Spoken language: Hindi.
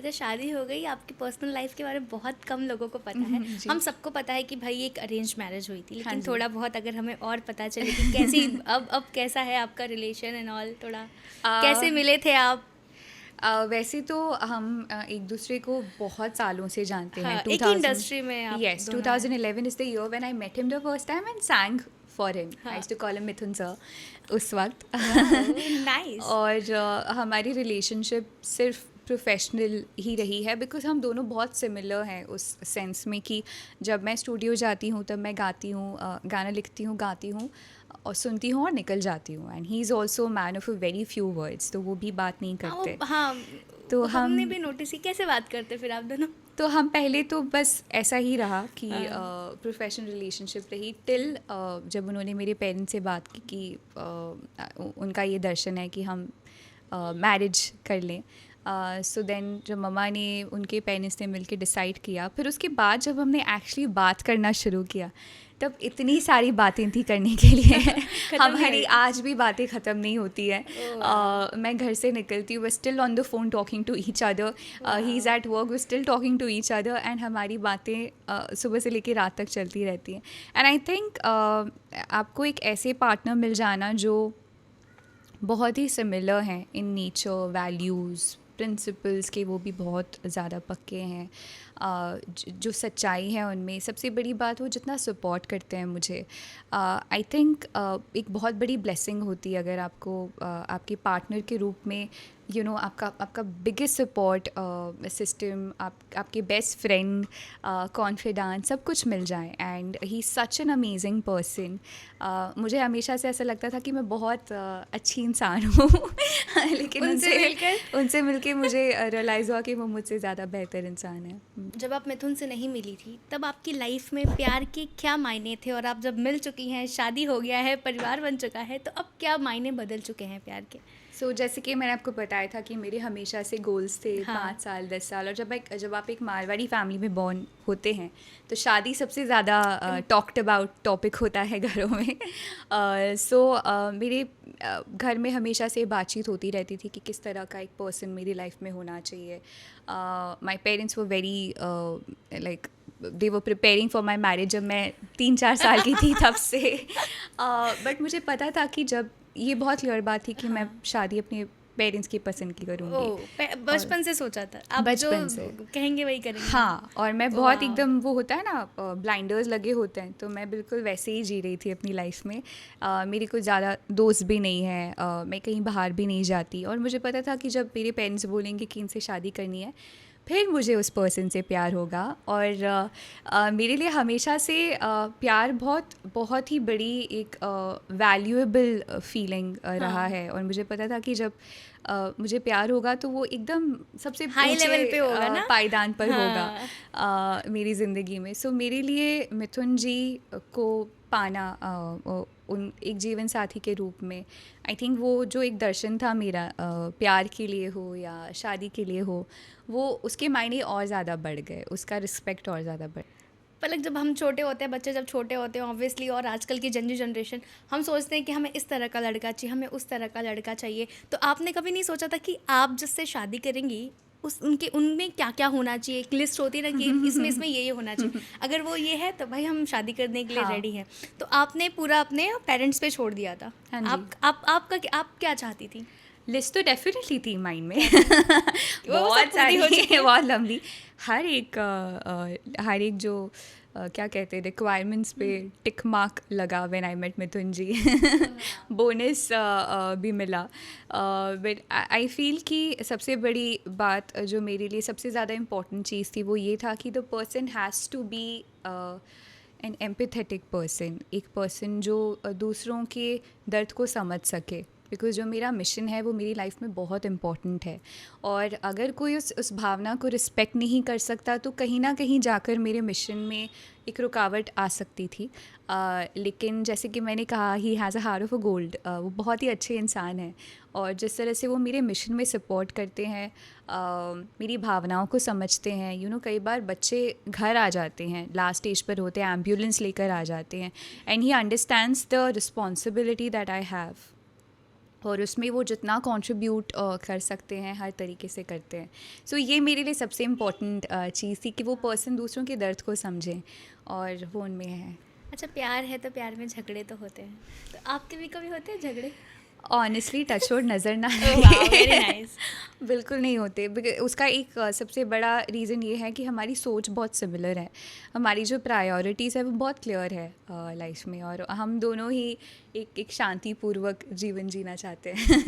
अच्छा, शादी हो गई, आपकी पर्सनल लाइफ के बारे में बहुत कम लोगों को पता है। जी। हम सबको पता है कि भाई एक अरेंज मैरिज हुई थी, हाँ लेकिन जी। थोड़ा बहुत अगर हमें और पता चले कि कैसी अब कैसा है आपका रिलेशन एंड ऑल, थोड़ा कैसे अ, मिले थे आप? वैसे तो हम एक दूसरे को बहुत सालों से जानते हैं। हाँ, एक ही 2000, इंडस्ट्री में आप यस, दोनों हैं। 2011 is the year when I met him the first time and sang for him. I हाँ। Used to call him Mithun sir उस वक्त। Wow, nice. और हमारी रिलेशनशिप सिर्फ प्रोफेशनल ही रही है बिकॉज हम दोनों बहुत सिमिलर हैं उस सेंस में कि जब मैं स्टूडियो जाती हूँ तब मैं गाती हूँ, गाना लिखती हूँ, गाती हूँ और सुनती हूँ और निकल जाती हूँ। And he is also man of a very few words, तो वो भी बात नहीं हाँ, करते। हाँ, तो हमने हम भी नोटिस की। कैसे बात करते फिर आप दोनों? तो हम पहले तो बस ऐसा ही रहा कि हाँ। प्रोफेशनल रिलेशनशिप रही टिल जब उन्होंने मेरे पेरेंट्स से बात की कि उनका ये दर्शन है कि हम मैरिज कर लें। सो देन जब मम्मा ने उनके पेरेंट्स ने मिलके डिसाइड किया, फिर उसके बाद जब हमने एक्चुअली बात करना शुरू किया तब इतनी सारी बातें थी करने के लिए। खत्म नहीं हमारी हुई। आज भी बातें ख़त्म नहीं होती है। ओह वाह। मैं घर से निकलती हूँ, still on the phone talking to each other. He is वाह। At work, we still talking to each other and हमारी बातें सुबह से लेकर रात तक चलती रहती हैं। एंड आई थिंक आपको एक ऐसे पार्टनर मिल जाना जो बहुत ही सिमिलर हैं इन नेचर, वैल्यूज़, प्रिंसिपल्स के, वो भी बहुत ज़्यादा पक्के हैं। जो सच्चाई है उनमें, सबसे बड़ी बात वो जितना सपोर्ट करते हैं मुझे। आई थिंक एक बहुत बड़ी ब्लेसिंग होती है अगर आपको आपके पार्टनर के रूप में आपका बिगेस्ट सपोर्ट सिस्टम, आपके बेस्ट फ्रेंड, कॉन्फिडेंट, सब कुछ मिल जाए। And he such an amazing person. मुझे हमेशा से ऐसा लगता था कि मैं बहुत अच्छी इंसान हूँ लेकिन उनसे मिलकर उनसे मिलके मुझे रियलाइज़ हुआ कि वो मुझसे ज़्यादा बेहतर इंसान है। जब आप मिथुन से नहीं मिली थी, तब आपकी लाइफ में प्यार के क्या मायने थे, और आप जब मिल चुकी हैं, शादी हो गया है, परिवार बन चुका है, तो अब क्या मायने बदल चुके हैं प्यार के? सो जैसे कि मैंने आपको बताया था कि मेरे हमेशा से गोल्स थे हाँ। 5 साल 10 साल। और जब आप एक मारवाड़ी फैमिली में बॉर्न होते हैं तो शादी सबसे ज़्यादा टॉक्ड अबाउट टॉपिक होता है घरों में। सो मेरे घर में हमेशा से बातचीत होती रहती थी कि किस तरह का एक पर्सन मेरी लाइफ में होना चाहिए। माई पेरेंट्स वो very like they were preparing for my marriage जब मैं 3-4 साल की थी तब से। बट मुझे पता था कि जब ये बहुत क्लियर बात थी कि मैं हाँ। शादी अपने पेरेंट्स की पसंद की करूँगी। और बचपन से सोचा था आप जो बचपन से, कहेंगे वही करेंगे हम। हाँ, और मैं बहुत वाह। एकदम, वो होता है ना ब्लाइंडर्स लगे होते हैं, तो मैं बिल्कुल वैसे ही जी रही थी अपनी लाइफ में। मेरी कुछ ज़्यादा दोस्त भी नहीं है, मैं कहीं बाहर भी नहीं जाती, और मुझे पता था कि जब मेरे पेरेंट्स बोलेंगे कि इनसे शादी करनी है फिर मुझे उस पर्सन से प्यार होगा। और मेरे लिए हमेशा से प्यार बहुत बहुत ही बड़ी एक वैल्यूएबल फीलिंग रहा हाँ। है। और मुझे पता था कि जब मुझे प्यार होगा तो वो एकदम सबसे हाई ऊंचे लेवल पे होगा ना। पायदान पर होगा हाँ। मेरी ज़िंदगी में। सो मेरे लिए मिथुन जी को पाना उन एक जीवन साथी के रूप में, आई थिंक वो जो एक दर्शन था मेरा, प्यार के लिए हो या शादी के लिए हो, वो उसके मायने और ज़्यादा बढ़ गए, उसका रिस्पेक्ट और ज़्यादा बढ़। पलक, जब हम छोटे होते हैं, बच्चे जब छोटे होते हैं ऑब्वियसली, और आजकल की जनरेशन, हम सोचते हैं कि हमें इस तरह का लड़का चाहिए, हमें उस तरह का लड़का चाहिए। तो आपने कभी नहीं सोचा था कि आप जिससे शादी करेंगी उस उनके उनमें क्या क्या होना चाहिए? एक लिस्ट होती है ना कि इसमें इसमें ये होना चाहिए, अगर वो ये है तो भाई हम शादी करने के लिए हाँ। रेडी हैं। तो आपने पूरा अपने पेरेंट्स पे छोड़ दिया था। हाँ जी। आप क्या चाहती थी? लिस्ट तो डेफिनेटली थी माइंड में। क्या थी? वो सब बहुत पूरी हो सारी चुकी है। बहुत लंबी। हर एक जो क्या कहते हैं रिक्वायरमेंट्स पे टिक मार्क लगा when I met Mithun ji. Bonus भी मिला। बट आई फील कि सबसे बड़ी बात जो मेरे लिए सबसे ज़्यादा इम्पोर्टेंट चीज़ थी वो ये था कि the person has to be an empathetic person, एक पर्सन जो दूसरों के दर्द को समझ सके। बिकॉज़ जो मेरा मिशन है वो मेरी लाइफ में बहुत इम्पॉर्टेंट है, और अगर कोई उस भावना को रिस्पेक्ट नहीं कर सकता तो कहीं ना कहीं जाकर मेरे मिशन में एक रुकावट आ सकती थी। लेकिन जैसे कि मैंने कहा, he has a heart of a gold, वो बहुत ही अच्छे इंसान हैं, और जिस तरह से वो मेरे मिशन में सपोर्ट करते हैं, मेरी भावनाओं को समझते हैं। कई बार बच्चे घर आ जाते हैं, लास्ट स्टेज पर होते हैं, एम्बुलेंस लेकर आ जाते हैं, and he understands the responsibility that I have और उसमें वो जितना कंट्रीब्यूट कर सकते हैं हर तरीके से करते हैं। सो ये मेरे लिए सबसे इम्पोर्टेंट चीज़ थी कि वो पर्सन दूसरों के दर्द को समझें, और वो उनमें है। अच्छा, प्यार है तो प्यार में झगड़े तो होते हैं, तो आपके भी कभी होते हैं झगड़े? ऑनेस्टली टचवुड नज़र ना ओह वाओ, वेरी आए। नाइस। बिल्कुल नहीं होते। उसका एक सबसे बड़ा रीज़न ये है कि हमारी सोच बहुत सिमिलर है। हमारी जो प्रायोरिटीज़ है वो बहुत क्लियर है लाइफ में, और हम दोनों ही एक शांतिपूर्वक जीवन जीना चाहते हैं।